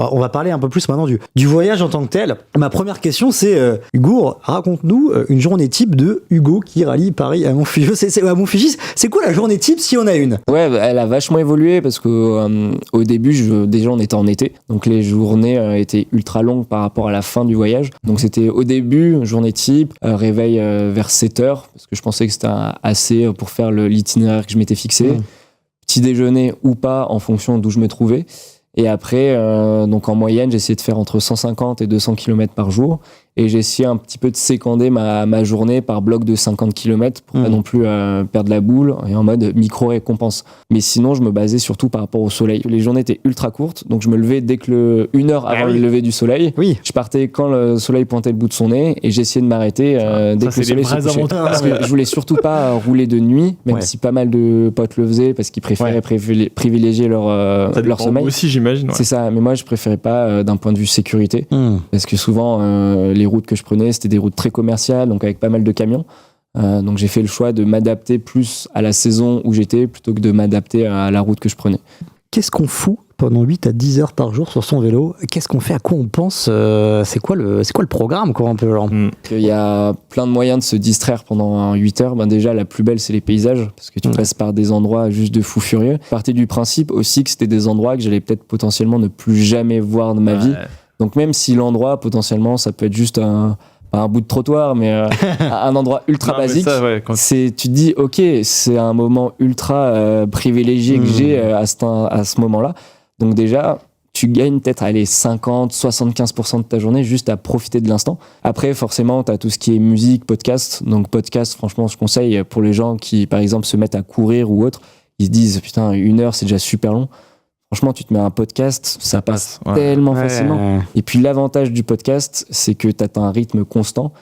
On va parler un peu plus maintenant du voyage en tant que tel. Ma première question, c'est Hugo, raconte-nous une journée type de Hugo qui rallie Paris à Montfugis. À Montfugis, c'est quoi la journée type si on a une? Ouais, elle a vachement évolué parce que au début, déjà on était en été, donc les journées étaient ultra longues par rapport à la fin du voyage. Donc c'était au début, journée type, réveil vers 7h, parce que je pensais que c'était assez pour faire l'itinéraire que je m'étais fixé. Petit déjeuner ou pas en fonction d'où je me trouvais. Et après, donc en moyenne, j'ai essayé de faire entre 150 et 200 km par jour. Et j'ai essayé un petit peu de sécander ma journée par bloc de 50 km pour pas non plus perdre la boule et en mode micro-récompense. Mais sinon, je me basais surtout par rapport au soleil. Les journées étaient ultra courtes, donc je me levais dès que une heure avant le lever du soleil. Oui. Je partais quand le soleil pointait le bout de son nez et j'essayais de m'arrêter dès que le soleil se couchait. Parce que je voulais surtout pas rouler de nuit, même si pas mal de potes le faisaient parce qu'ils préféraient privilégier leur sommeil. Aussi, j'imagine. Ouais. C'est ça, mais moi je préférais pas d'un point de vue sécurité, parce que souvent les routes que je prenais c'était des routes très commerciales, donc avec pas mal de camions. Donc j'ai fait le choix de m'adapter plus à la saison où j'étais plutôt que de m'adapter à la route que je prenais. Qu'est-ce qu'on fout pendant 8 à 10 heures par jour sur son vélo? Qu'est-ce qu'on fait? À quoi on pense? C'est quoi le programme, quoi, un peu genre? Il y a plein de moyens de se distraire pendant 8 heures. Déjà, la plus belle, c'est les paysages, parce que tu passes par des endroits juste de fous furieux. Je partais du principe aussi que c'était des endroits que j'allais peut-être potentiellement ne plus jamais voir de ma vie. Donc même si l'endroit, potentiellement, ça peut être juste un bout de trottoir, mais un endroit ultra basique, tu te dis, ok, c'est un moment ultra privilégié que j'ai à ce moment-là. Donc déjà, tu gagnes peut-être 50-75% de ta journée juste à profiter de l'instant. Après, forcément, tu as tout ce qui est musique, podcast. Donc podcast, franchement, je conseille pour les gens qui, par exemple, se mettent à courir ou autre, ils se disent, putain, 1 heure, c'est déjà super long. Franchement, tu te mets un podcast, ça passe tellement facilement. Et puis l'avantage du podcast, c'est que tu as un rythme constant